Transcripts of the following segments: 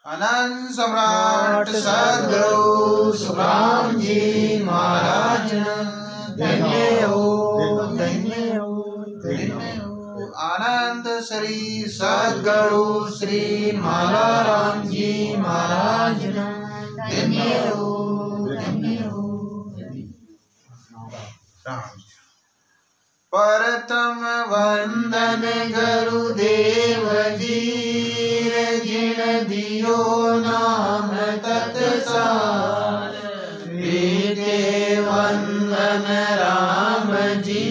अनंत सम्राट सद्गुरु सुखराम जी महाराज धन्य हो, धन्य हो, धन्य हो। आनंद श्री सद्गुरु श्री मालाराम जी महाराज धन्य हो, धन्य हो। प्रथम वंदन गुरुदेव जी जिन दियो नाम तत्सार। द्वितीय वंदन राम जी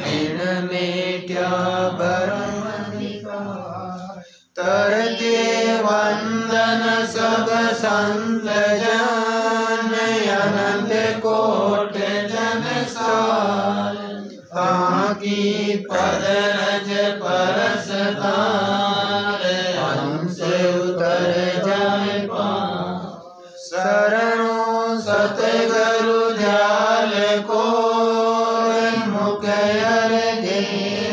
बिन मेट्या भरम विकार। तृतीय वंदन सब संत जन अनंत कोट जन सार। ताकि पद रज परसदार हमसे उतर जाए पार। शरणों सतगुरु ध्यान को मुख दे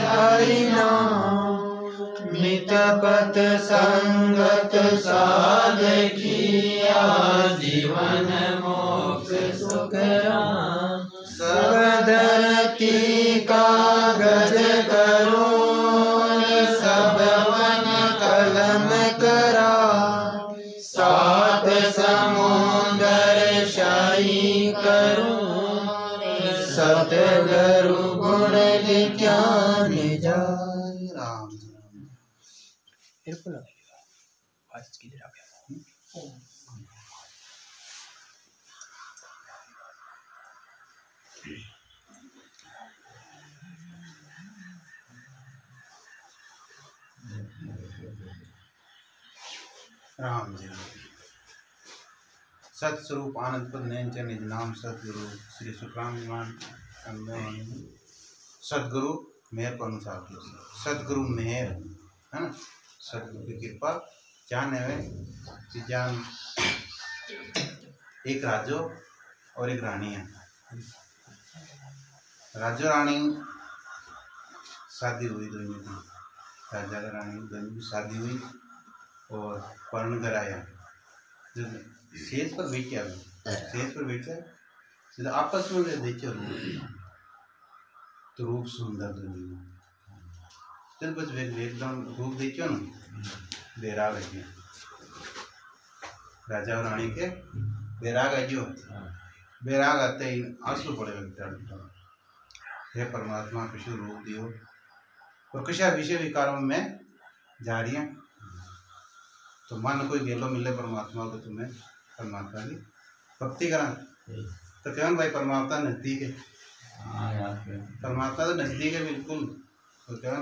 हरि नाम। मितपत संगत साध किया जीवन मोक्ष सुख राम। धरती कागज करो सब वन कलम करा। सात समुंदर शाही करो सतगुरु गुण लिख्या निजा। राम राम जी। सतस्वरूप आनंद पद नयन निज नाम सतगुरु श्री सुखराम सतगुरु मेहर पर अनुसार सतगुरु मेहर है ना। सतगुरु की कृपा जान है कि जान एक राजो और एक रानी है। राजो रानी शादी हुई दोनों की। राजा का रानी दोनों की शादी हुई और पर्ण कराया। जब सेज पर बैठा सीधा आपस में देखो तो रूप सुंदर दोनों। जब बस एकदम रूप देखो ना बैराग है। राजा और रानी के बैराग है जो बैराग आते ही आंसू पड़े लगता। हे परमात्मा कुछ रूप दियो और कुछ विषय विकारों में जा रही हैं। तो मन कोई गेलो मिले परमात्मा को तुम्हें परमात्मा की भक्ति करा तो कौन भाई परमात्मा नजदीक है। परमात्मा तो नजदीक है बिल्कुल। तो कौन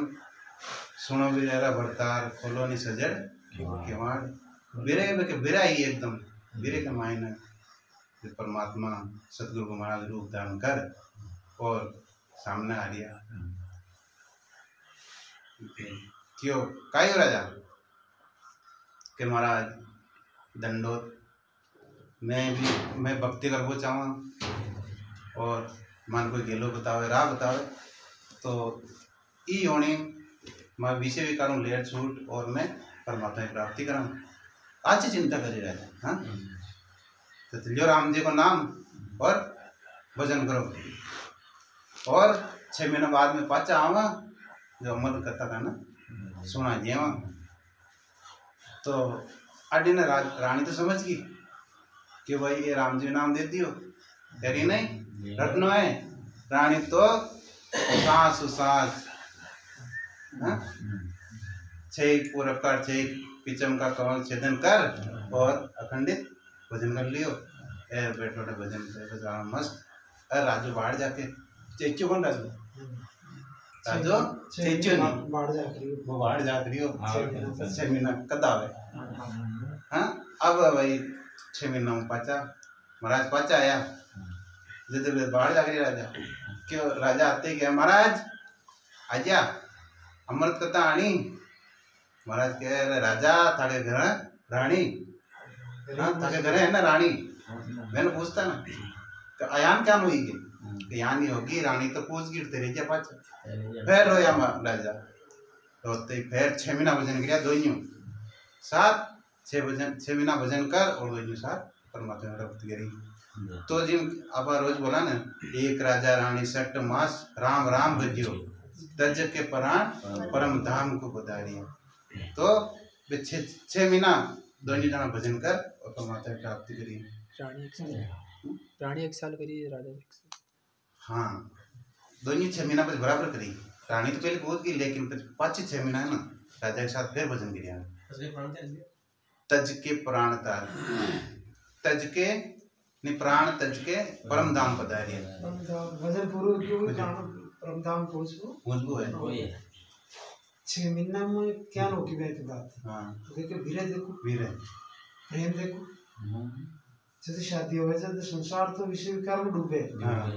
सुनो बिरा भरतार खोलो नहीं सजड़ केवाड़। बिरे में बिरा ही एकदम बिरे का मायना परमात्मा सतगुरु को महाराज रूप धारण कर और सामने आ गया। क्यों काई हो राजा के महाराज दंडोत मैं भक्ति करबो चाहूँ और मन कोई गेलो बतावे राह बतावे तो ई होनी मैं विषय भी करूँ लेट छूट और मैं परमात्मा की प्राप्ति कराऊँ। आज चिंता करे राजा। हाँ तो लियो राम जी को नाम और भजन करो और 6 महीने बाद में पाचा आवा जो अमर कथा था ना सुना जेवा। तो अड्डी ने रानी तो समझ गई कि भाई ये राम जी नाम दे दियो तेरी नहीं रटनो है। रानी तो सास सास छह पूरब कर छह पिचम का कमल छेदन कर और अखंडित भजन कर लियो। बैठो भजन कर मस्त। राजू बाहर जाके चेचू कौन राजू राजो चेचू वो बाहर जा रही हो 6 महीना कदावे। हाँ अब भाई 6 महीना में पाचा महाराज पाचा आया जब बाहर जा रही राजा क्यों राजा आते क्या महाराज आजा अमृत कथा आनी। महाराज कह राजा थारे घर रानी। हाँ थारे घर है ना रानी। मैंने पूछता ना तो अयान क्या हुई कि यहाँ नहीं होगी रानी तो पूछ गिर तेरे क्या पाचा फिर रोया राजा रोते फिर 6 महीना भजन किया दोइयों साथ छह महीना भजन कर और दोनों साथ परमात्मा में भक्ति करी। तो जिन आप रोज बोला ना, एक राजा रानी सट मास राम राम भजियो तज के प्राण परम धाम को पधारिया। तो वे छह महीना दोनों जना भजन कर और परमात्मा की प्राप्ति करी। रानी 1 साल करी, राजा 1 साल। हाँ, दोनों 6 महीना पर बराबर करी। रानी तो पहले बहुत की, लेकिन पाँच 6 महीना है ना राजा के साथ फिर भजन किया। तज के प्राण तार, तज के नि प्राण तज के परम धाम पधारिया। भजन पूर्व क्यों परम धाम पहुंचो है 6 महीना में क्या नौकी बैठ बात। हाँ, देखो देखो प्रेम देखो, जैसे शादी हो गई तो संसार तो विषय विकार में डूबे।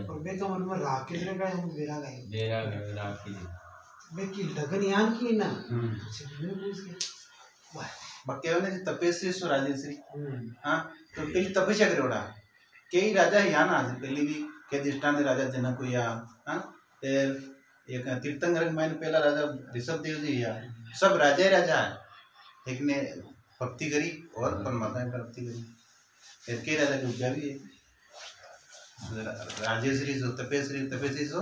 और बे का मन में राग किधर गए, हम बेरा गए बे की लगन यान की ना छेने पूछ के बाकी ने तपस्वी सो राजेश्री। हाँ, तो पहले तपस्या करोड़ा कई राजा यहाँ ना पहले भी के दृष्टांत राजा जनक को या हाँ एक तीर्थंकर में पहला राजा ऋषभ देव जी या सब राजा राजा है। एक ने भक्ति करी और परमात्मा की प्राप्ति करी। के राजा की उपजा भी है। राजेश्वरी सो तपेश्वरी सो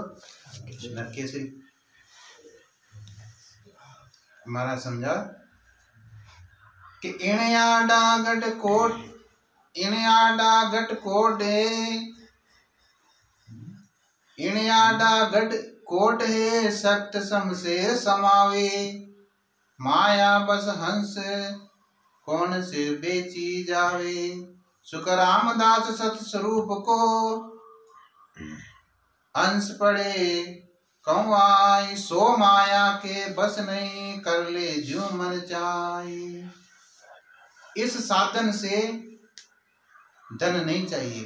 नरकेश्वरी। हमारा समझा कि इणयाडा गट कोट है सख्त सम से समावे। माया बस हंस कौन से बेची जावे। सुख रामदास सत स्वरूप को अंश पड़े कहूँ आई। सो माया के बस नहीं कर ले जो मन चाहे। इस साधन से धन नहीं चाहिए।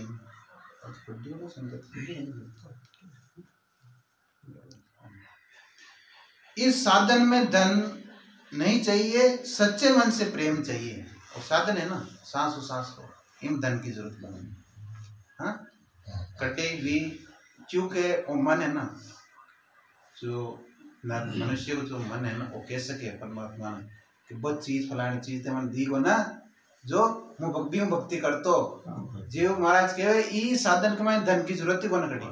इस साधन में धन नहीं चाहिए, सच्चे मन से प्रेम चाहिए। और साधन है ना सांस को, इन धन की जरूरत नहीं। हाँ, कटे भी चूंकि वो मन है ना, जो मनुष्य को जो मन है ना, वो कह सके परमात्मा ने कि बहुत चीज फलानी चीज मन दी को ना, जो मुझे भक्ति करतो जीव महाराज कहे ई साधन कमाए धन की जरूरत ही बन कटी।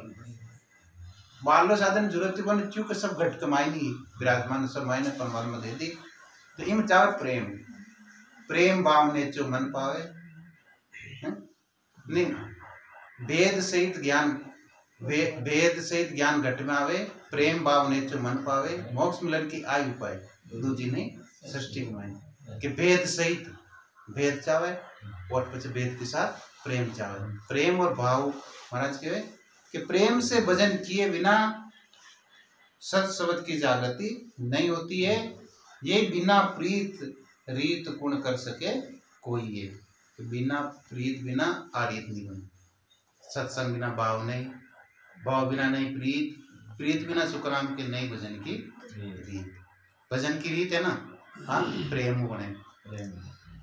बालो साधन जरूरत ही बन चूंकि सब घट कमाई नहीं विराजमान सब मायने परमात्मा दे दी। तो इम चाहे प्रेम भाव ने जो मन पावे नहीं। वेद सहित ज्ञान घट में आवे। प्रेम भाव ने जो मन पावे। मोक्ष मिलन की आयु पाए। दूजी नहीं सृष्टि में कि भेद सहित भेद चावे और कुछ भेद के साथ प्रेम चावे। प्रेम और भाव महाराज कहे कि प्रेम से भजन किए बिना सत शब्द की जागृति नहीं होती है। ये बिना प्रीत रीत गुण कर सके कोई ये। तो बिना प्रीत बिना आरीत नहीं बने। सत्संग बिना भाव नहीं, भाव बिना नहीं प्रीत, प्रीत बिना सुखराम के नहीं भजन की रीत। भजन की रीत है ना, हाँ प्रेम बने,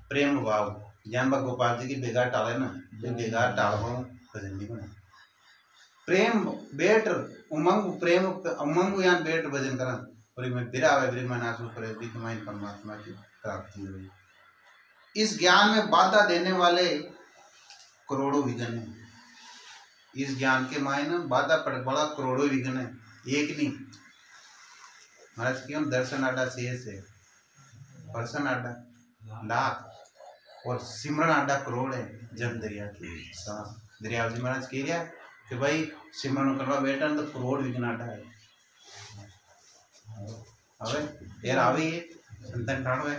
प्रेम भाव। ज्ञान बा गोपाल जी की बेगार टाले ना, जो बेगार टाल भजन नहीं बने। प्रेम बेट उमंग प्रेम उमंग यान बेट भजन करा और मैं बिरावे बिर में नासु करे विकमाइन परमात्मा की प्राप्ति हुई। इस ज्ञान में बाधा देने वाले करोड़ों विघ्न हैं। इस ज्ञान के मायने बाधा पड़ बड़ा करोड़ों विघ्न है, एक नहीं। महाराज क्यों दर्शन आडा शेष है, परसन आडा लाख और सिमरन आडा करोड़ है। जब दरिया की दरिया जी महाराज कह रहा कि भाई सिमरन करवा बेटा तो करोड़ विघ्न आडा है। अबे यार आवे ये संतन ठाड़ो है।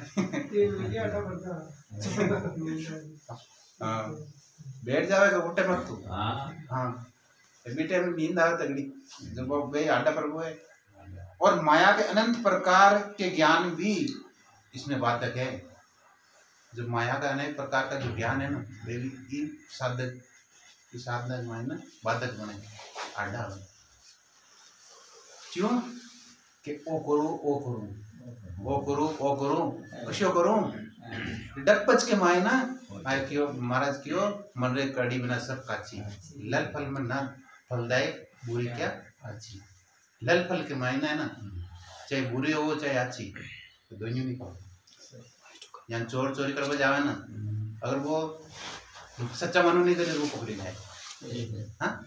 हाँ बैठ जावे तो उठे मत तू। हाँ बेटे में नींद आवे तगड़ी जब वो भाई आडा पर वो है। और माया के अनंत प्रकार के ज्ञान भी इसमें बाधक है। जो माया का अनेक प्रकार का जो ज्ञान है ना, वे भी साधक की साधना मायने बाधक बने आडा बने। क्यों कि ओ करूं कशो करूं डकपच के मायना आय क्यों महाराज क्यों मन रे कड़ी बिना सब काची। लल फल में ना फलदाय बुरी क्या अच्छी। लल फल के मायना है ना, चाहे बुरी हो चाहे अच्छी, तो दोनों नहीं पाओ। यहाँ चोर चोरी करवा जावे ना, अगर वो सच्चा मनु नहीं करे वो पकड़ी जाए। हाँ,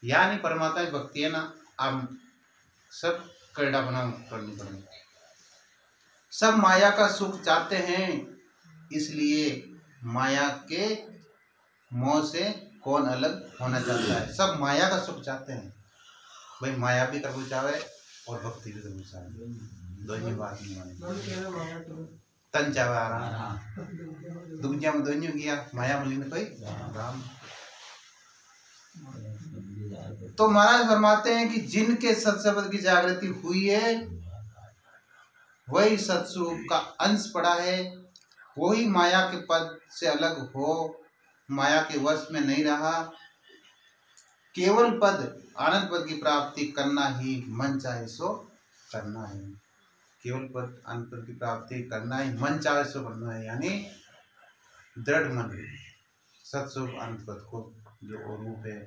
यानी परमात्मा की भक्ति है ना, आप सब करड़ा बना करनी पड़ेगी। सब माया का सुख चाहते हैं, इसलिए माया के मोह से कौन अलग होना चाहता है। सब माया का सुख चाहते हैं भाई, माया भी करना चाहे और भक्ति भी करना चाहे, दोनों बात नहीं माने। तन चाहे आराम, दुनिया में दोनों किया, माया मिली कोई राम। तो महाराज फरमाते हैं कि जिनके सत्संग की जागृति हुई है, वही सत्स्वरूप का अंश पड़ा है, वही माया के पद से अलग हो, माया के वश में नहीं रहा। केवल पद आनंद पद की प्राप्ति करना ही मन चाहे सो करना है। केवल पद आनंद पद की प्राप्ति करना ही मन चाहे सो करना है, यानी दृढ़ मन सत्स्वरूप आनंद पद को जो रूप है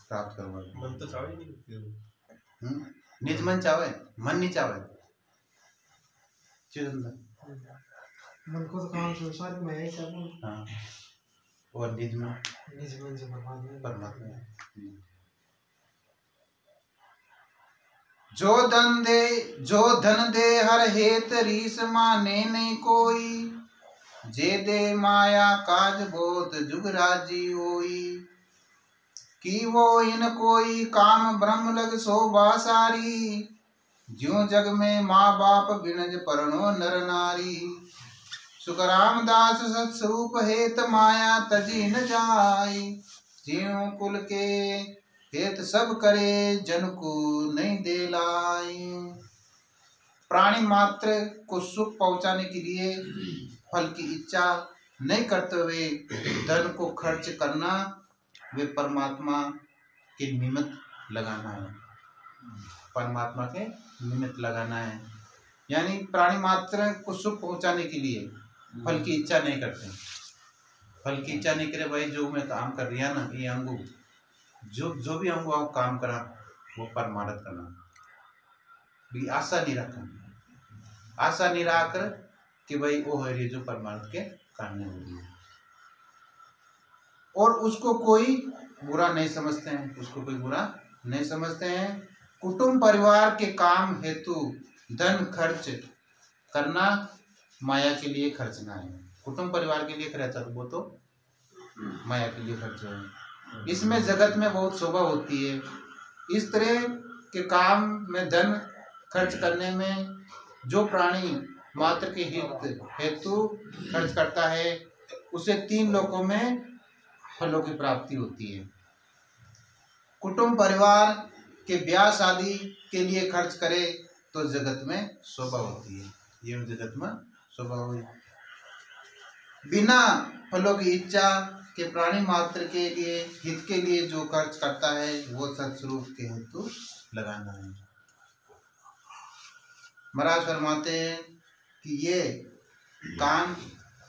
प्राप्त करवा। मन तो चाहे नहीं, निज मन चाहे, मन नहीं चाहे। मन को तो काम संसार में है सब। हाँ, और निज मन से परमात्मा। जो धन दे हर हेत रीस माने नहीं कोई, जे दे माया काज बहुत जुग राजी होई। कि वो इन कोई काम ब्रह्म लग शोभा सारी, ज्यों जग में माँ बाप बिनज परनो नर नारी। सुखराम दास सत्स्वरूप हेत माया तजी न जाई, ज्यों कुल के हेत सब करे जन को नहीं दे लाई। प्राणी मात्र को सुख पहुंचाने के लिए फल की इच्छा नहीं करते हुए धन को खर्च करना, वे परमात्मा के निमित्त लगाना है। परमात्मा के निमित्त लगाना है, यानी प्राणी मात्र को सुख पहुंचाने के लिए फल की इच्छा नहीं करते। फल की इच्छा नहीं करे भाई, जो मैं काम कर रहा ना, ये अंगू जो भी अंगू आप काम करा वो परमार्थ करना, भी आशा नहीं रखना। आशा नहीं रखकर कि भाई वो है जो परमार्थ के करने वाली है, और उसको कोई बुरा नहीं समझते हैं, उसको कोई बुरा नहीं समझते हैं। कुटुंब परिवार के काम हेतु धन खर्च करना माया के लिए खर्चना है। कुटुंब परिवार के लिए खर्चा तो वो तो माया के लिए खर्च है। इसमें जगत में बहुत शोभा होती है। इस तरह के काम में धन खर्च करने में जो प्राणी मात्र के हित हेतु खर्च करता है, उसे 3 लोकों में फलों की प्राप्ति होती है। कुटुंब परिवार के ब्याह शादी के लिए खर्च करे तो जगत में शोभा होती है। ये जगत में शोभा हुई। बिना फलों की इच्छा के प्राणी मात्र के लिए हित के लिए जो खर्च करता है, वो सत्स्वरूप के हेतु लगाना है। महाराज फरमाते हैं कि ये काम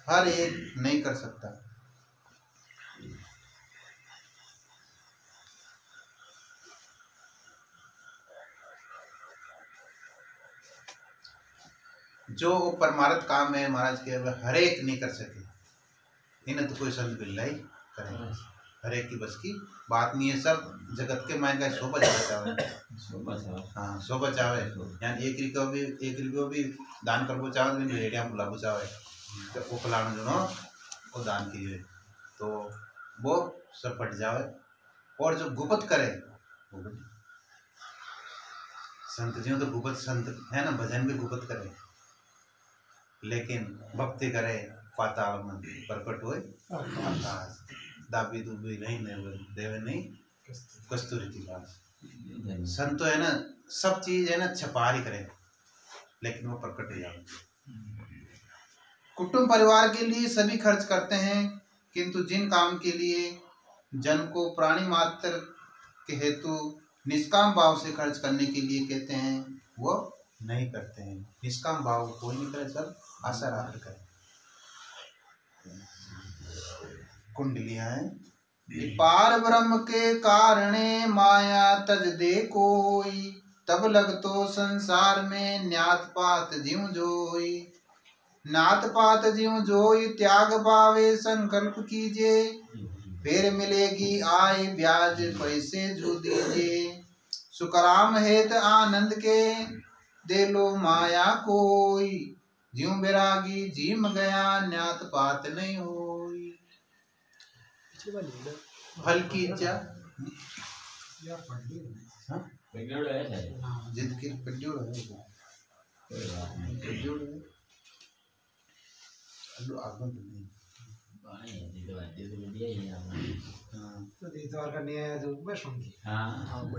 हर एक नहीं कर सकता। जो परमार्थ काम है महाराज के, हर एक नहीं कर सके। इन्हें तो कोई संत बिल्ला ही करेगा, हर एक की बस की बात नहीं है। सब जगत के मायने का शोभा चाहे, हाँ शोभा चाहे, यानी 1 रुपया भी दान करबो चाहे तो रेडिया बुलाबो चाहे तो वो फलाना जो वो दान कीजिए, तो वो सब फट जावे। और जो गुप्त करे वो संत जी तो गुप्त संत है ना, भजन भी गुप्त करे, लेकिन भक्ति करे पाताल में प्रकट होए आकाश। दाबी दुबी नहीं देवे नहीं कस्तूरी की बात। संत तो है ना, सब चीज है ना छपारी करे, लेकिन वो प्रकट हो जाए। कुटुंब परिवार के लिए सभी खर्च करते हैं, किंतु जिन काम के लिए जन को प्राणी मात्र के हेतु निष्काम भाव से खर्च करने के लिए कहते हैं, वो नहीं करते हैं। निष्काम भाव कोई नहीं करे, सब आशा रख कर। कुंडलियां हैं। पार ब्रह्म के कारणे माया तज दे कोई, तब लग तो संसार में न्यात पात जीव जोई। नात पात ज्यों जोई त्याग पावे संकल्प कीजिए, फिर मिलेगी आय ब्याज पैसे जो दीजिए। सुकराम हेत आनंद के दे लो माया कोई, ज्यों बैरागी जिम गया न्यात पात नहीं होई। फल की इच्छा जिद की पड्यूड़ है तो दीवार का न्याय जो मैं सुनगी। हाँ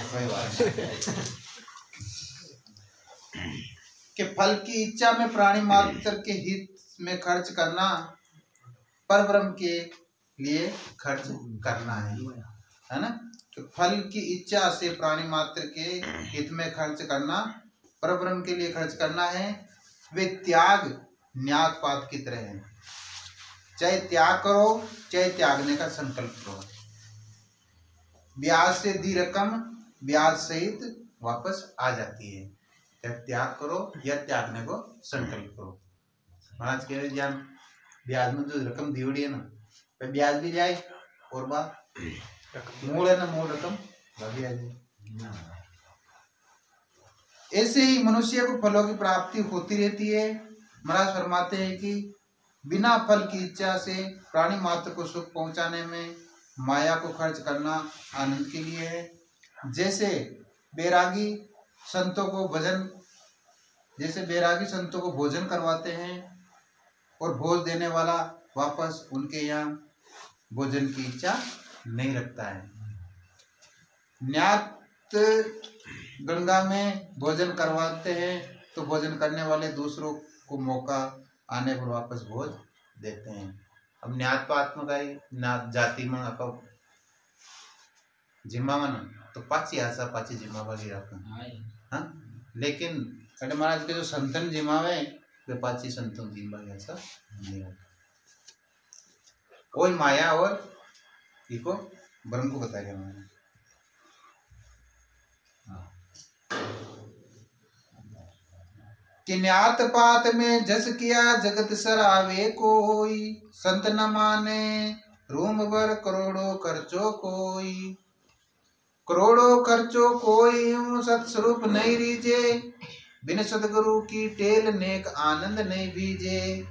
कोई बात कि फल की इच्छा में प्राणी मात्र के हित में खर्च करना पर ब्रह्म के लिए खर्च करना है ना। तो फल की इच्छा से प्राणी मात्र के हित में खर्च करना पर ब्रह्म के लिए खर्च करना है। वे त्याग न्यात पात की तरह है, चाहे त्याग करो चाहे त्यागने का संकल्प करो। ब्याज से दी रकम ब्याज सहित वापस आ जाती है, चाहे त्याग करो या त्यागने को संकल्प करो। महाराज कह रहे ज्ञान ब्याज में जो रकम दी हुई है ना, पे ब्याज भी जाए और बात मूल है ना, मूल रकम भी आ जाए। ऐसे ही मनुष्य को फलों की प्राप्ति होती रहती है। महाराज फरमाते हैं कि बिना फल की इच्छा से प्राणी मात्र को सुख पहुंचाने में माया को खर्च करना आनंद के लिए है। जैसे बैरागी संतों को भोजन करवाते हैं और भोज देने वाला वापस उनके यहाँ भोजन की इच्छा नहीं रखता है। न्यात गंगा में भोजन करवाते हैं तो भोजन करने वाले दूसरों को मौका आने पर वापस भोज देते हैं। अब न्यात पात में गई न्यात जाति में आप जिम्मा मन तो पाची आशा पाची जिम्मा वाली रखा हाँ, लेकिन अरे महाराज के जो संतन जिम्मावे वे पाची संतों जिम्मा ऐसा नहीं रखा। वही माया और इको ब्रह्म को बताया गया मैंने। कि न्यात पात में जस किया जगत सरावे कोई, संत न माने रूम भर करोड़ों खर्चो कोई। करोड़ों खर्चो कोई सत्स्वरूप नहीं रीजे, बिन सदगुरु की टेल नेक आनंद नहीं बीजे।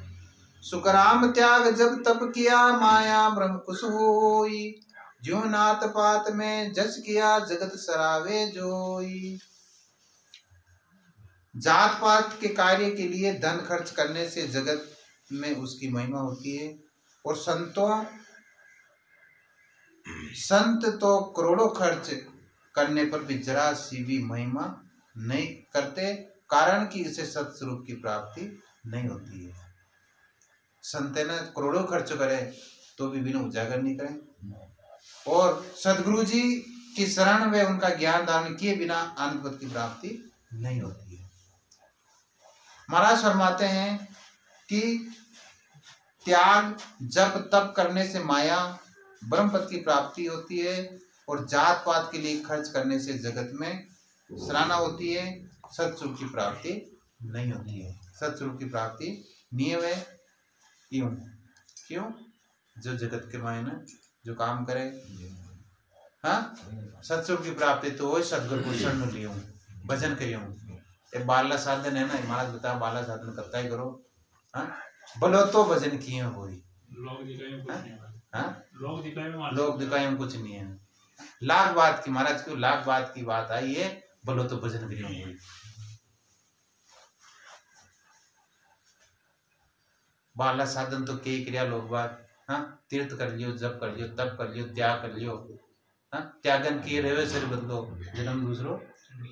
सुखराम त्याग जब तप किया माया ब्रह्म कुश होई, ज्यों नात पात में जस किया जगत सरावे जोई। जात पात के कार्य के लिए धन खर्च करने से जगत में उसकी महिमा होती है, और संत तो करोड़ों खर्च करने पर भी जरा सी भी महिमा नहीं करते, कारण कि इसे सत्स्वरूप की प्राप्ति नहीं होती है। संत ने करोड़ों खर्च करे तो भी बिना उजागर नहीं करें, और सदगुरु जी की शरण में उनका ज्ञान दान किए बिना आनंद पद की प्राप्ति नहीं होती है। महाराज फरमाते हैं कि त्याग जप तप करने से माया ब्रह्म पद की प्राप्ति होती है, और जात पात के लिए खर्च करने से जगत में सराहना होती है, सत्स्वरूप की प्राप्ति नहीं होती है। सत्स्वरूप की प्राप्ति नियम है। क्यों जो जगत के मायने जो काम करे हाँ सत्स्वरूप की प्राप्ति तो वही सदगुरु को शरण लियो भजन करियो। ये बाला साधन है ना, महाराज बताया बाला साधन करता ही करो हाँ, बोलो तो भजन किए होई। लोग दिखाए में कुछ नहीं है। लाख बात की महाराज क्यों लाख बात की बात आई है, बोलो तो भजन करियो होई। बाला साधन तो के क्रिया लोग बात हाँ, तीर्थ कर लियो, जप कर लियो, तप कर लियो, त्याग कर लियो हाँ, त्यागन किए रहे सर बदलो जन्म दूसरो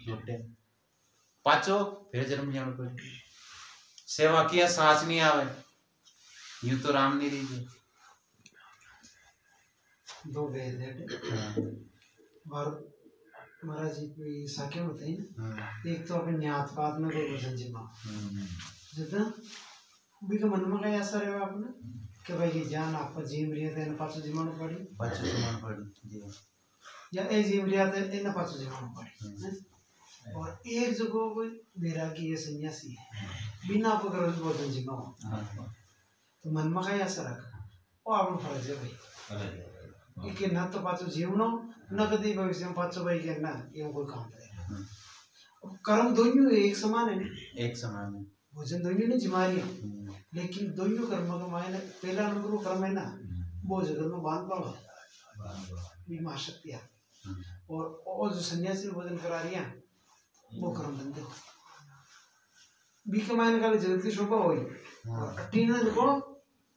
लुटे पाचो फिर जन्म जानो कोई सेवा किया सांस नहीं आवे, यूं तो राम नहीं रही। दो वेद है और महाराज जी कोई साक्य बताई ना, एक तो अपने न्यात पात में कोई वचन जिम्मा जितना भी का मन में क्या ऐसा रहेगा आपने कि भाई ये जान आपका जीव रिया थे इन पाचो जिम्मा पड़ी या ए जीव रिया थे इन पाचो जिम्मा पड़ी। और एक जगह कोई बैरागी है सन्यासी है बिना पकड़ भोजन जीना हो तो मन में क्या असर रखा वो आप फर्ज है भाई कि न तो पाचो जीवनो न कभी भविष्य में पाचो भाई के ना ये कोई काम करेगा कर्म दोनों एक समान है एक समान है भोजन दोनों ने जिमारियां लेकिन दोनों कर्म का मायने पहला नंबर कर्म है ना वो जगह में बांध पाओ बीमा शक्ति है और जो सन्यासी भोजन करा रही है वो कर्म बंदे बी के मायने का जगत की शोभा हुई और अट्टीना देखो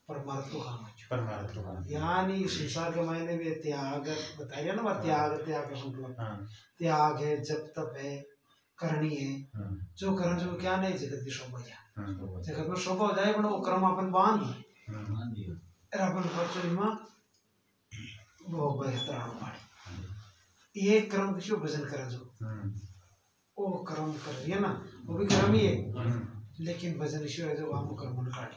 परमार्थ काम यानी संसार के मायने भी त्याग बताया ना त्याग त्याग का संकल्प त्याग है जब तप है करनी है जो कर्म जो क्या नहीं जगत की शोभा है जगत में शोभा हो जाए पर वो कर्म अपन बांध अपन बच्चों में वो बेहतर पाड़ी ये कर्म किसी भजन करा जो वो कर्म कर रही है ना वो भी कर्म ही है लेकिन भजन ईश्वर है जो वहाँ कर्म काट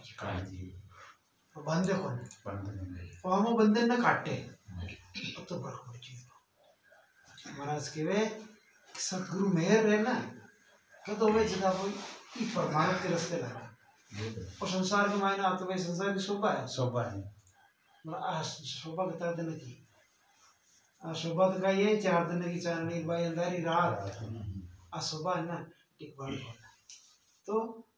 बंदे कौन वहाँ बंधन न काटे अब तो बड़ी चीज महाराज के वे सतगुरु मेहर है ना क्या तो वे जगह कोई परमानंद के रास्ते लगा और संसार के मायने तो भाई संसार की शोभा है शोभा बता देने की शोभा तो का ये 4 दिन की चांदनी भाई अंधारी रात शोभा है ना एक बार तो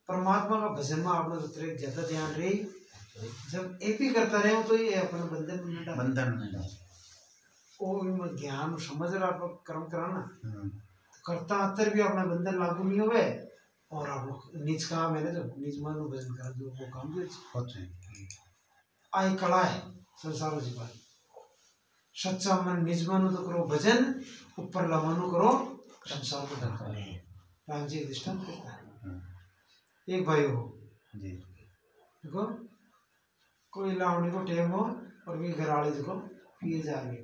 परमात्मा का भजन में आपने तो ज्यादा ध्यान रही जब एक ही करता रहे हो तो ये अपने बंधन वो ज्ञान समझ रहा आप कर्म कराना तो करता अंतर भी अपना बंधन लागू नहीं हुए और आप लोग निज काम है ना जो निज मन भजन करा जो वो काम भी आई कला है संसार जीवन सच्चा मन निज मन तो करो भजन ऊपर ला मनु करो संसार को राम जी दृष्टांत करता है एक भाई हो देखो कोई लावणी को टेम हो और भी घराड़ी देखो पिए जा रही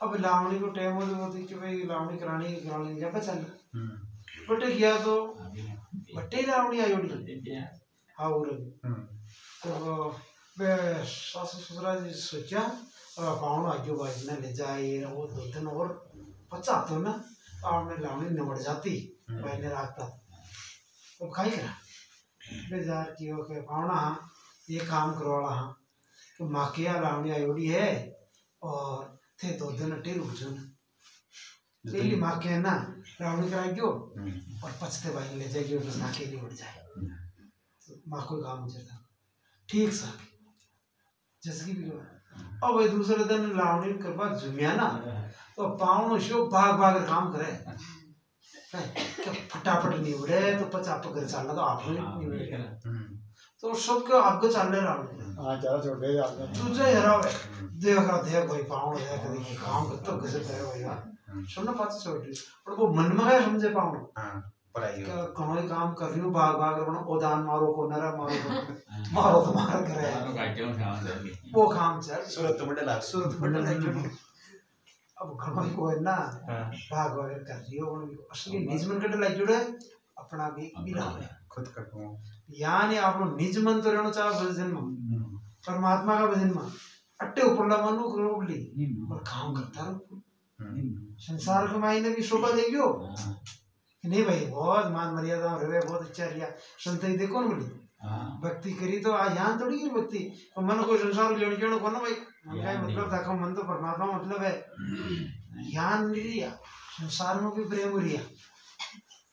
अब लावणी को टेम हो तो बोलती कि भाई लावणी करानी घराड़ी जा चल बटे किया तो बटे लावणी आई उड़ी हाँ तो सासू ससुरा जी सोचा पाउन आजू बाजू ने ले जाए वो 2 दिन और बचा तो ना आपने लावणी निबड़ जाती भाई ने राखता तो खाई करा बेजार की हो के पावना ये काम करवाला हाँ तो माकिया लावणी आयोडी है और थे 2 दिन अटे रुक जो ना पहली माकिया ना लावणी कराई क्यों और पछते भाई ले जाएगी और नाके नहीं उड़ जाए तो माँ कोई काम चलता ठीक सा जैसे कि भी अब भाई दूसरे दिन लावणी करवा जुमिया ना तो पावनो शो भाग भाग काम करे फटाफट नहीं उड़े तो पचा पकड़ चलना तो आप नहीं उड़े तो सबके आगे चल रहे हां चलो छोटे आपने तुझे हरावे देख भाई पावनो देख देखिए काम करता कैसे करे भाई यार सुनना पास छोटे और वो मन में क्या समझे पावनो हां पढ़ाई कोई काम कर रही हूं भाग भाग अपना ओदान मारो को नरा मारो तो मार करे वो काम चल सूरत बड़े लाग अब घणो को है ना भाग वगैरह कर रही हो असली निज मन कट लाग जुड़े अपना भी बिना खुद कटो यानी आपनो निज मन तो रहनो चाहे भजन में परमात्मा का भजन में अट्टे ऊपर ला मनु करो बोली और काम करता रहो संसार के मायने भी शोभा देगियो नहीं भाई बहुत मान मर्यादा रहे बहुत अच्छा रिया संत ही देखो ना बोली भक्ति करी तो आज यहाँ थोड़ी की भक्ति तो मन को संसार लेने क्यों को ना भाई मन का मतलब था मन तो परमात्मा मतलब है ज्ञान नहीं रिया संसार में भी प्रेम रिया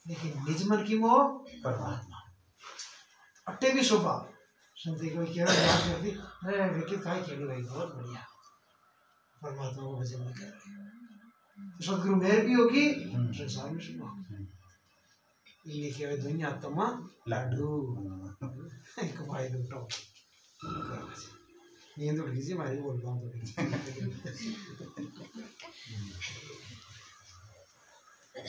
लेकिन निज मन की मोह परमात्मा अट्टे भी शोभा संत को क्या याद करती अरे विकित खाई खेली भाई बहुत बढ़िया परमात्मा को भजन में कर सदगुरु मेहर भी होगी संसार में शोभा इन्हीं के दुनिया तमा लाडू एक भाई दूटो नींद उड़ गई मारी बोल रहा हूँ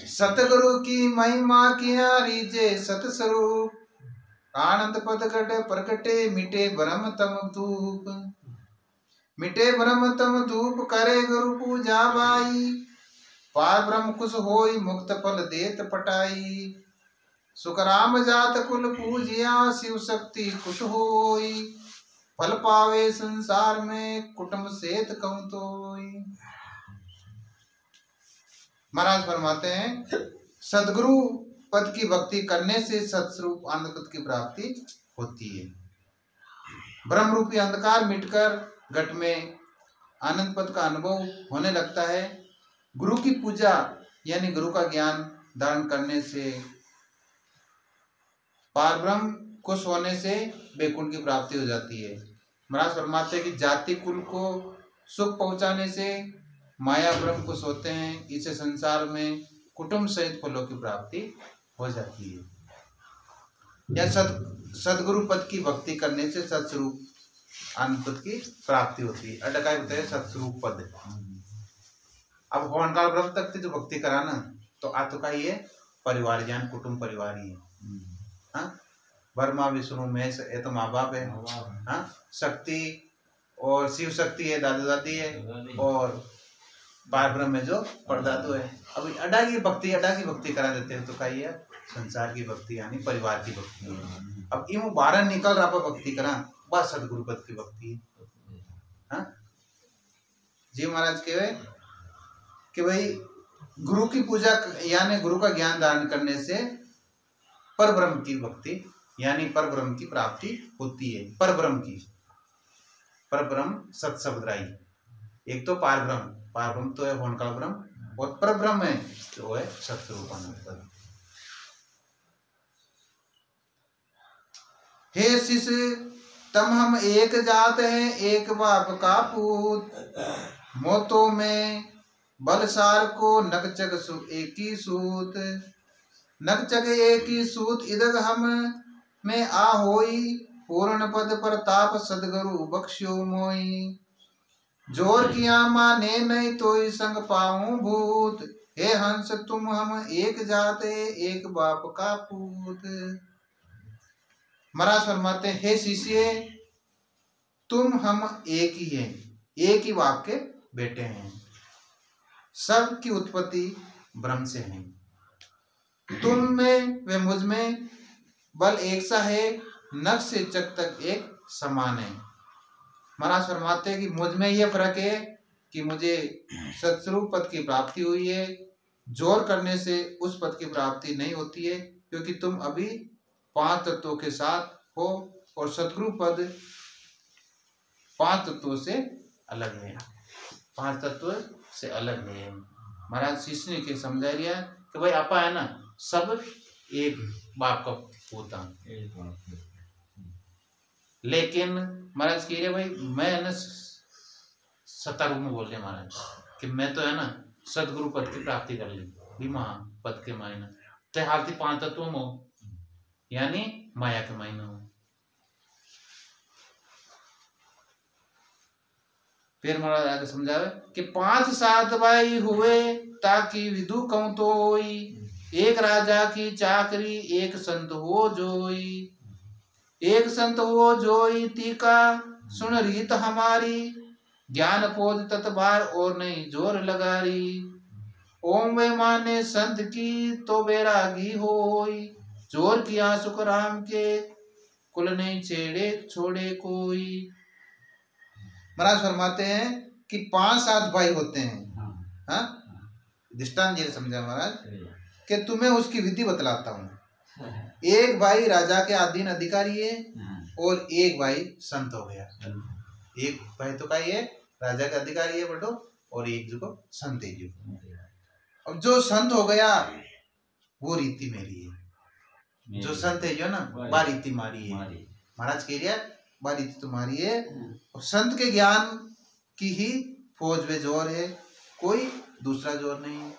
सतगुरु की महिमा किया रीजे सतस्वरूप आनंद पद घटे प्रकटे मिटे ब्रह्म तम धूप करे गुरु पूजा बाई पार ब्रह्म कुश होई मुक्त फल देत पटाई सुखराम जात कुल पूजिया शिव शक्ति खुश होई फल पावे संसार में कुटुंब सेत कहूं तोई महाराज फरमाते हैं सदगुरु पद की भक्ति करने से सत्स्वरूप आनंद पद की प्राप्ति होती है। ब्रह्म रूपी अंधकार मिटकर घट में आनंद पद का अनुभव होने लगता है। गुरु की पूजा यानी गुरु का ज्ञान धारण करने से पारब्रह्म को सोने से वैकुंठ की प्राप्ति हो जाती है। महाराज फरमाते हैं कि जाति कुल को सुख पहुंचाने से माया ब्रह्म को सोते हैं, इसे संसार में कुटुंब सहित फलों की प्राप्ति हो जाती है। या सदगुरु पद की भक्ति करने से सत्स्वरूप आनंद पद की प्राप्ति होती है। अटकाई होता है सत्स्वरूप पद। अब होन काल ब्रह्म तक जो भक्ति कराना तो आत्मा का ये परिवार ज्ञान कुटुंब परिवार ही है। हाँ, ब्रह्मा विष्णु महेश ये तो माँ बाप है। हाँ, शक्ति और शिव शक्ति है दादा दादी है, और पार ब्रह्म में जो परदादू है। अब अड्डा की भक्ति करा देते हैं तो का ये संसार की भक्ति यानी परिवार की भक्ति है। अब इन बारह निकल रहा पर भक्ति करा बस सदगुरु पद की भक्ति है। हाँ, जी महाराज कहे कि भाई गुरु की पूजा यानी गुरु का ज्ञान धारण करने से पर ब्रह्म की भक्ति यानी पर ब्रह्म की प्राप्ति होती है। पर ब्रह्म सत शब्द राई, एक तो पार ब्रह्म तो है होनकाल ब्रह्म, और पर ब्रह्म है तो है सत्स्वरूप आनंद। हे शिष्य तम हम एक जात हैं, एक बाप का पूत, मोतों में बलसार को नकचक एक ही सूत, नकचक एक ही सूत इदग हम में आ होई, पूर्ण पद प्रताप सदगुरु बख्शियो मोई, जोर किया माने नहीं तोई संग पाऊं भूत, हे हंस तुम हम एक जाते एक बाप का पूत। महाराज फरमाते हैं हे शिष्य तुम हम एक ही हैं, एक ही बाप के बेटे हैं, सब की उत्पत्ति ब्रह्म से है। तुम में व मुझ में बल एक सा है, नख से चक तक एक समान है। महाराज फरमाते हैं कि मुझ में यह फर्क है कि मुझे सत्स्वरूप पद की प्राप्ति हुई है, जोर करने से उस पद की प्राप्ति नहीं होती है, क्योंकि तुम अभी पांच तत्वों के साथ हो और सदगुरु पद पांच तत्वों से अलग है, पांच तत्व से अलग है। महाराज शिष्य ने के समझा लिया कि भाई आपा है ना सब एक बाप का पोता, लेकिन महाराज कह रहे भाई मैं है ना सतारूप में बोल रहे महाराज कि मैं तो है ना सदगुरु पद की प्राप्ति कर ली भी महा पद के मायना ते हालती पांच तत्व में हो यानी माया के मायना हो। फिर महाराज आगे समझावे कि पांच सात भाई हुए ताकि विदु कहूं तो होई, एक राजा की चाकरी एक संत हो जोई, एक संत हो जोई तीका सुन रीत हमारी, ज्ञान पोज तत्बार और नहीं जोर लगारी, ओम वे माने संत की तो बैरागी होई, जोर किया सुख राम के कुल नहीं छेड़े छोड़े कोई। महाराज फरमाते हैं कि पांच सात भाई होते हैं। हाँ, दृष्टांत ये समझा महाराज कि तुम्हें उसकी विधि बतलाता हूँ। एक भाई राजा के अधीन अधिकारी है और एक भाई संत हो गया। एक भाई तो का ये राजा के अधिकारी है बटो, और एक जो संत है जो। अब जो संत हो गया वो रीति मेरी है, जो संत है जो ना बा रीति मारी है। महाराज कह रहा बा रीति तुम्हारी है, और संत के ज्ञान की ही फौज में जोर है, कोई दूसरा जोर नहीं है।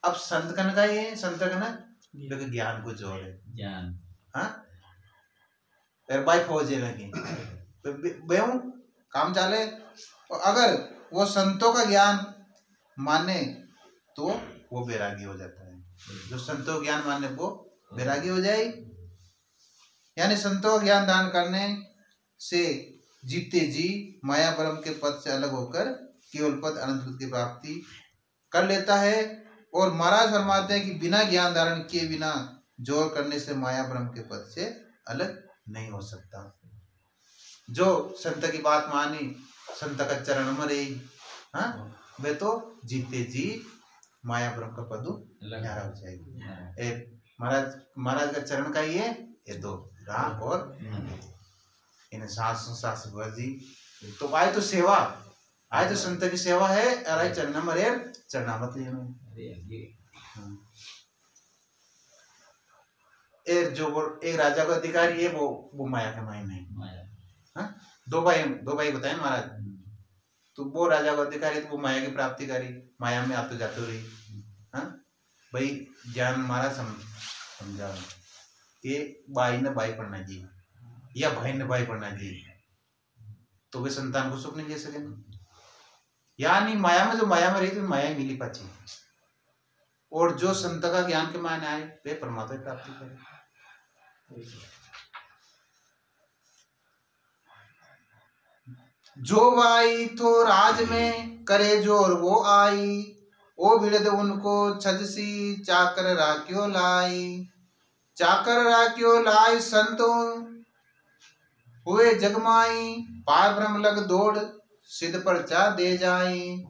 अब संत कन का ये संत कन लेकिन ज्ञान को जोर है, ज्ञान। हाँ, भाई फौज है लगी बेहू काम चाले, और अगर वो संतों का ज्ञान माने तो वो बैरागी हो जाता है। जो संतों का ज्ञान माने वो बैरागी हो जाए, यानी संतों का ज्ञान दान करने से जीते जी माया ब्रह्म के पद से अलग होकर केवल पद अनंत पद की प्राप्ति कर लेता है। और महाराज फरमाते हैं कि बिना ज्ञान धारण किए बिना जोर करने से माया ब्रह्म के पद से अलग नहीं हो सकता। जो संत की बात मानी, संत का चरण मरे, हाँ, वे तो जीते जी माया ब्रह्म का पदू न्यारा हो जाएगी। महाराज का चरण का ये दो राम और इन सास जी। तो आए तो सेवा, आए तो संत की सेवा है, और आए चरण मरे चरणामत जो एक राजा का अधिकारी है वो माया के मायने है। दो भाई बताए महाराज, तो वो राजा का अधिकारी तो वो माया की प्राप्ति करी, माया में आते जाते रही। हाँ भाई ज्ञान महाराज समझा कि भाई ने भाई पढ़ना चाहिए या भाई ने भाई पढ़ना चाहिए, तो वे संतान को सुख नहीं दे सके। यानी माया में जो माया में रही तो माया मिली पाची, और जो संत का ज्ञान के मायने आए वे परमात्मा की प्राप्ति करे। जो भाई तो राज में करे जोर वो आई, ओ बिरद उनको छजसी चाकर राख्यो लाई। चाकर राख्यो लाई संतों हुए जगमाई, पार ब्रह्म लग दौड़ सिद्ध परचा दे जाई।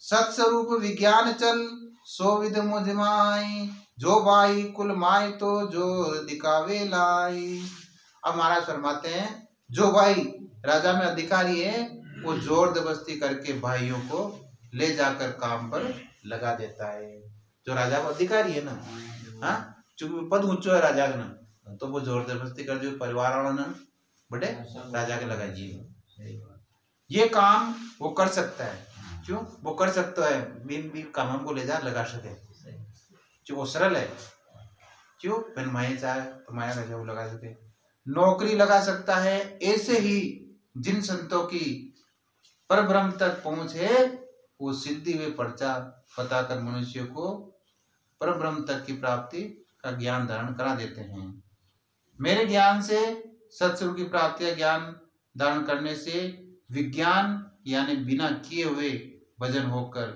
सत्स्वरूप विज्ञान चल सो विद मुझमाई, जो भाई कुल माई तो जो दिखावे लाई। अब महाराज फरमाते हैं जो भाई राजा में अधिकारी है वो जोर जबरदस्ती करके भाइयों को ले जाकर काम पर लगा देता है। जो राजा का अधिकारी है ना, हाँ चूंकि पद ऊंचो है राजा का ना, तो वो जोर जबरदस्ती कर जो परिवार वालों ने बड़े राजा के लगा दिए। ये काम वो कर सकता है, क्यों वो कर सकता है, बिन भी काम को ले जा लगा सके, जो वो सरल है। क्यों बिन माया चाहे तो माया राजा वो लगा सके, नौकरी लगा सकता है। ऐसे ही जिन संतों की परब्रह्म तक पहुंच है वो सिद्धि व पर्चा बताकर मनुष्य को परब्रह्म तक की प्राप्ति का ज्ञान धारण करा देते हैं। मेरे ज्ञान से सत्स्वरूप की प्राप्ति का ज्ञान धारण करने से विज्ञान यानी बिना किए हुए भजन होकर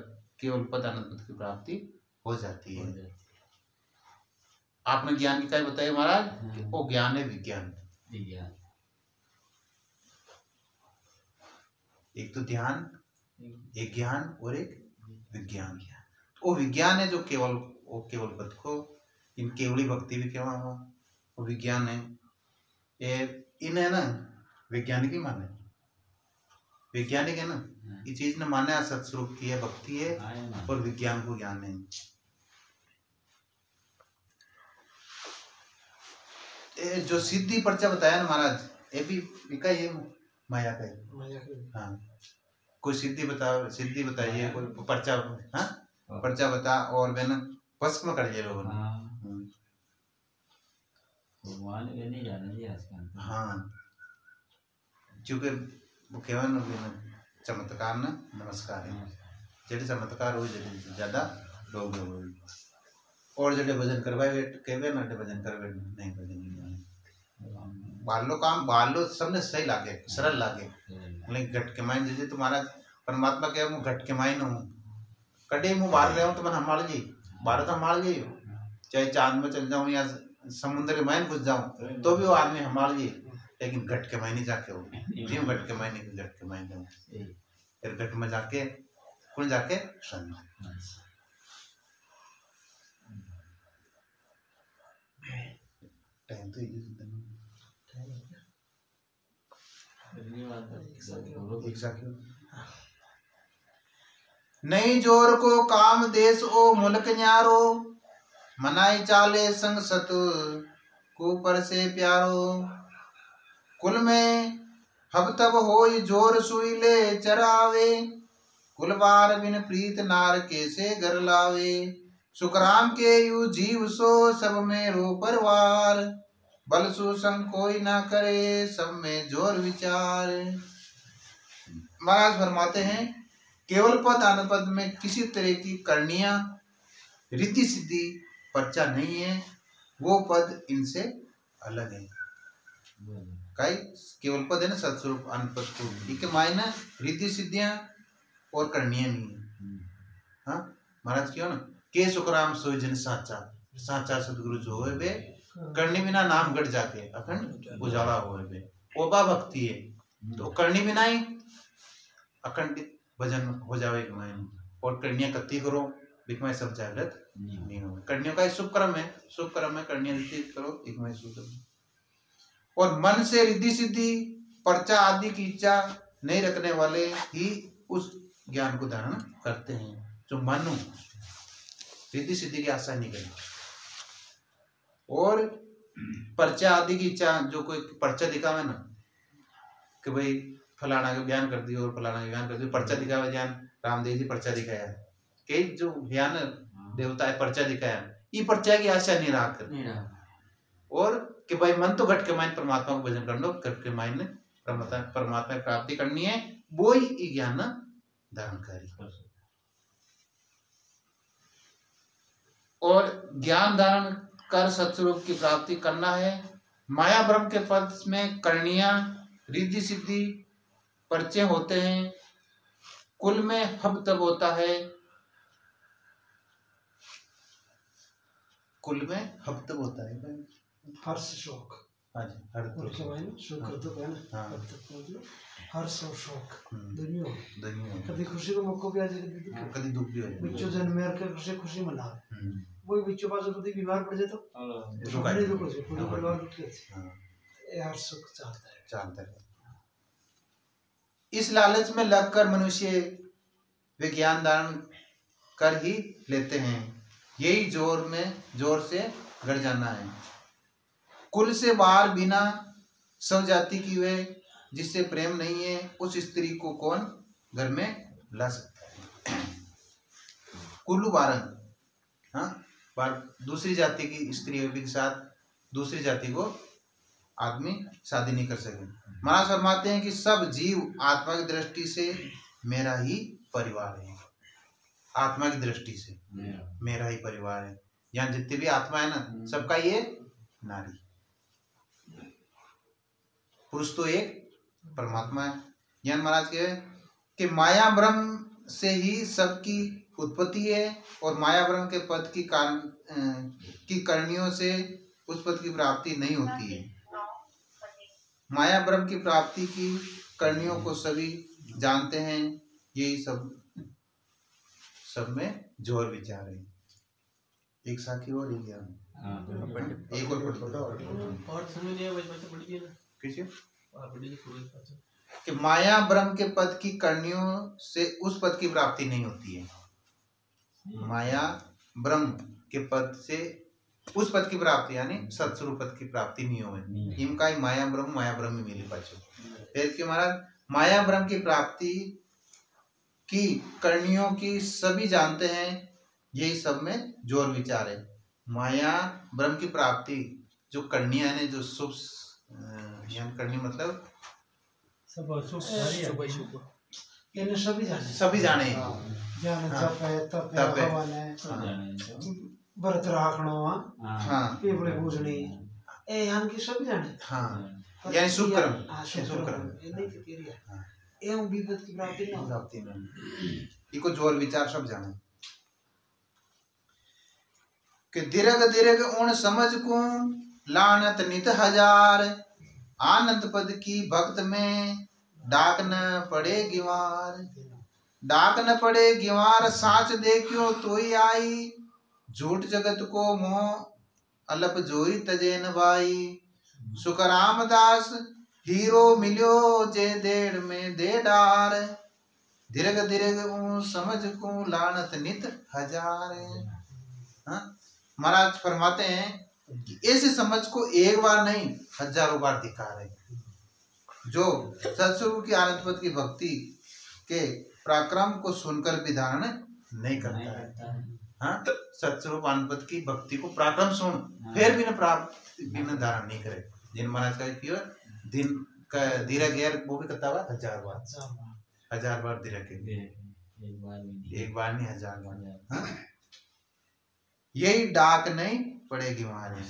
केवल पद आनंद की प्राप्ति हो जाती है। आपने ज्ञान की क्या बताया महाराज, वो ज्ञान है विज्ञान। एक तो ध्यान, एक ज्ञान और एक विज्ञान। वो विज्ञान है जो केवल पद को, इन केवली भक्ति भी क्या हुआ वो विज्ञान है। इन्हें ना वैज्ञानिक ही माने, वैज्ञानिक है ना, ये चीज ने माने सत्स्वरूप की है, भक्ति है, और विज्ञान को ज्ञान है। जो सिद्धि पर्चा बताया ना महाराज, ये भी का ये माया का है। हाँ कोई सिद्धि बताइए, कोई पर्चा, हाँ पर्चा बता और मैंने भस्म कर दिया लोगों ने। हाँ क्योंकि वो केवल चमत्कार न नमस्कार है, जेडे चमत्कार हो जेडे ज्यादा लोग हो, और जेडे भजन करवाए कहवे ना भजन करवे नहीं, भजन नहीं बालो काम बालो सबने सही लागे, सरल लागे, लेकिन घट के माइन जैसे तुम्हारा परमात्मा के मुँह घट के माइन हूँ, कटे मुँह बाहर ले तो मैं हमारे जी बारह तो हमारे जी, चाहे चांद में चल जाऊँ या समुद्र के माइन घुस जाऊँ तो भी वो आदमी हमारे जी, लेकिन घट के मायने जाके हो क्यों घट के मायने जाऊँ, फिर घट में जाके कौन जाके सन टाइम तो नहीं जोर को काम देश ओ मुल्क न्यारो, मनाई चाले संग सत कुपर से प्यारो। कुल में हब तब होई जोर सुई ले चरावे, कुलबार बिन प्रीत नार कैसे घर लावे। सुखराम के यू जीव सो सब में रो परवार, बल सुसंग कोई ना करे सब में जोर विचार। महाराज फरमाते हैं केवल पद अनुपद में किसी तरह की करनिया रिद्धि सिद्धि पर्चा नहीं है, वो पद इनसे अलग है। कई केवल पद है ना सत्स्वरूप अनुपद को, ठीक है मायना रिद्धि सिद्धियां और करनिया नहीं है। हाँ महाराज क्यों ना के सुखराम सोई जन साचा, साचा सदगुरु जो होए बे करनी बिना नाम गढ़ जाके अखंड उजाला होए बे, ओबा भक्ति है तो करनी बिना ही अखंडित भजन हो जावे मायने, और करनिया कत्ती करो विकमय सब जागृत नहीं होगा। करणियों का शुभ कर्म है, शुभ कर्म है, करणियां रिद्धि करो, विकमय शुभ कर्म। और मन से रिद्धि सिद्धि पर्चा आदि की इच्छा नहीं रखने वाले ही उस ज्ञान को धारण करते हैं। जो मन रिद्धि सिद्धि की आशा नहीं करता और पर्चा आदि की इच्छा, जो कोई पर्चा दिखावे ना कि भाई फलाना का बयान कर दियो और फलाना का बयान कर दियो, पर्चा दिखावे ज्ञान, रामदेव जी पर्चा दिखाया, कई जो ज्ञान देवता है पर्चा दिखाया, ये पर्चा की आशा नहीं रहा कर, और कि भाई मन तो घट के माइन परमात्मा को भजन करना, घट के माइन परमात्मा की प्राप्ति करनी है, वो ही ज्ञान धारणकारी। और ज्ञान धारण कर सत्स्वरूप की प्राप्ति करना है। माया ब्रह्म के पद में करणियां रिद्धि सिद्धि परिचय होते हैं। कुल में हब तब होता है, कुल में हब तब होता है हर्ष शोक। हाँ जी, उनके मायने शोक तो है ना, हब तक मतलब हर्ष और शोक दुनिया कभी खुशी को मौका भी आ जाए, कभी दुख भी हो जाए। बच्चों जन्म कर खुशी मना, वही बच्चों पास कभी बीमार पड़ जाए तो पूरे परिवार दुख है, हर्ष शोक चलता है। इस लालच में लगकर मनुष्य विज्ञान धारण कर ही लेते हैं। यही जोर से गड़ जाना है। कुल से बाहर बिना सब जाति की वे जिससे प्रेम नहीं है, उस स्त्री को कौन घर में ला सकता है। कुल्लू बारंग, हाँ, दूसरी जाति की स्त्री के साथ दूसरी जाति को आदमी शादी नहीं कर सके। महाराज फरमाते हैं कि सब जीव आत्मा की दृष्टि से मेरा ही परिवार है। आत्मा की दृष्टि से मेरा ही परिवार है। यहाँ जितने भी आत्मा है ना, सबका ये नारी, पुरुष तो एक परमात्मा है। ज्ञान महाराज के कि माया ब्रह्म से ही सबकी उत्पत्ति है और माया ब्रह्म के पद की करणियों से उस पद की प्राप्ति नहीं होती है। माया ब्रह्म की प्राप्ति की करणियों को सभी जानते हैं। यही सब में जोर विचार है। एक साखी और एक ज्ञान, एक और किसी कि माया ब्रह्म के पद की करणियों से उस पद की प्राप्ति नहीं होती है। माया ब्रह्म के पद से उस पद की प्राप्ति यानी सत्स्वरूप पद की प्राप्ति नहीं हो। इनका ही माया ब्रह्म ही मिली पाचो। फिर कि महाराज माया ब्रह्म की प्राप्ति की करणियों की सभी जानते हैं। यही सब में जोर विचार है। माया ब्रह्म की प्राप्ति जो करनियां है, जो शुभ करनी मतलब सभी जाने व्रत राखना, हाँ, पेपड़े पूजने, ए हम की सब जाने, हाँ, यानी शुभ कर्म, एवं विपद की प्राप्ति नहीं। इको जोर विचार सब जाने कि दीर्घ उन समझ को लानत नित हजार, आनंद पद की भक्त में डाक न पड़े गिवार। डाक न पड़े गिवार साच देखियो तोई आई, झूठ जगत को मोह अलप जोई तजेन भाई। सुख रामदास हीरो मिलो जे देड़ में दे डार, दीर्घ उन समझ को लानत नित हजार। महाराज फरमाते हैं कि इस समझ को एक बार नहीं हजारों बार दिखा रहे। जो सत्स्वरूप की आनंद पद की भक्ति के पराक्रम को सुनकर भी धारण नहीं करता है। हाँ, सत्स्वरूप आनंद पद की भक्ति को पराक्रम सुन फिर भी न धारण नहीं करे। जिन महाराज का क्यों दिन का धीरे गैर वो भी करता हुआ हजार बार धीरे के एक बार नहीं हजार बार। हाँ? यही डाक नहीं पड़ेगी हमारे।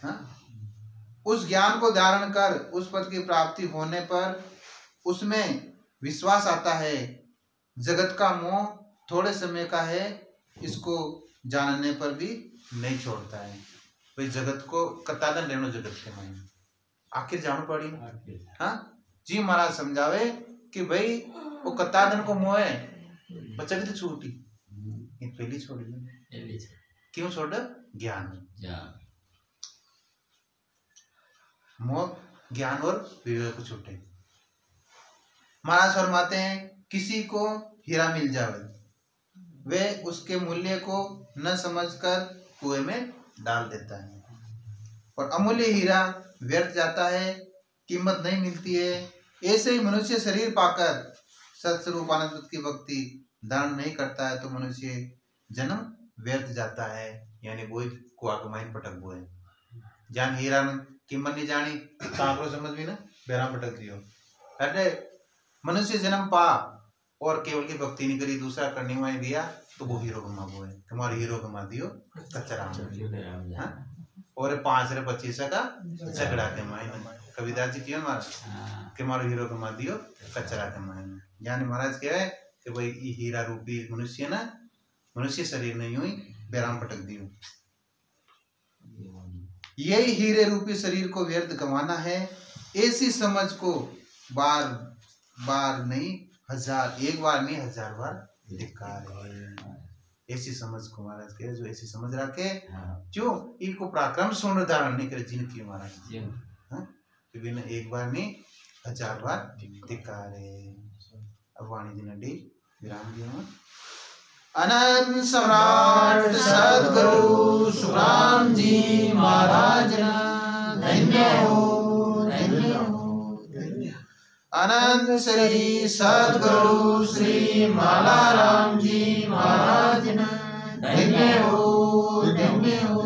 हाँ? उस ज्ञान को धारण कर उस पद की प्राप्ति होने पर उसमें विश्वास आता है। जगत का मोह थोड़े समय का है, इसको जानने पर भी नहीं छोड़ता है। भाई जगत को कतादन लेनो जगत के मायने आखिर जानो पड़ी। हाँ जी महाराज समझावे कि भाई वो कतादन को मोह है, बच्चा भी तो छूटी पहली छोड़ दी, क्यों छोड़? ज्ञान, मोह, ज्ञान और विवेक को छूटे। महाराज फरमाते हैं किसी को हीरा मिल जावे, वे उसके मूल्य को न समझकर कुएं में डाल देता है, और अमूल्य हीरा व्यर्थ जाता है, कीमत नहीं मिलती है। ऐसे ही मनुष्य शरीर पाकर सत्स्वरूप आनंद की भक्ति धारण नहीं करता है तो मनुष्य जन्म व्यर्थ जाता है, यानी वो कुआ कमाइन पटक वो है। जान हीरा कीमत नहीं जानी ताकरो समझ भी ना बेरा पटक दियो। अरे मनुष्य जन्म पा और केवल की भक्ति नहीं करी, दूसरा करने वाले दिया तो वो हीरो कमा वो है, तुम्हारे हीरो कमा दियो कचरा। और 5 रे 25 का झगड़ा के मायने कविदास जी क्यों महाराज के मारो हीरो कमा दियो कचरा के मायने। यानी महाराज क्या है कि भाई ये हीरा रूपी मनुष्य ना, मनुष्य शरीर नहीं हुई बेराम पटक दियो। यही हीरे रूपी शरीर को व्यर्थ गंवाना है, ऐसी समझ को बार बार नहीं एक बार नहीं 1000 बार धिक्कार है। ऐसी समझ को महाराज के जो ऐसी समझ रखे जो इनको पराक्रम स्वर्ण धारण नहीं करे जिनकी महाराज बिना एक बार नहीं 1000 बार धिक्कार है। अब वाणी जी नडी विराम दिया। अनंत सम्राट सद्गुरु सुखराम जी महाराज धन्य हो, धन्य हो। अनंत श्री सद्गुरु श्री मालाराम जी महाराज धन्य हो, धन्य हो।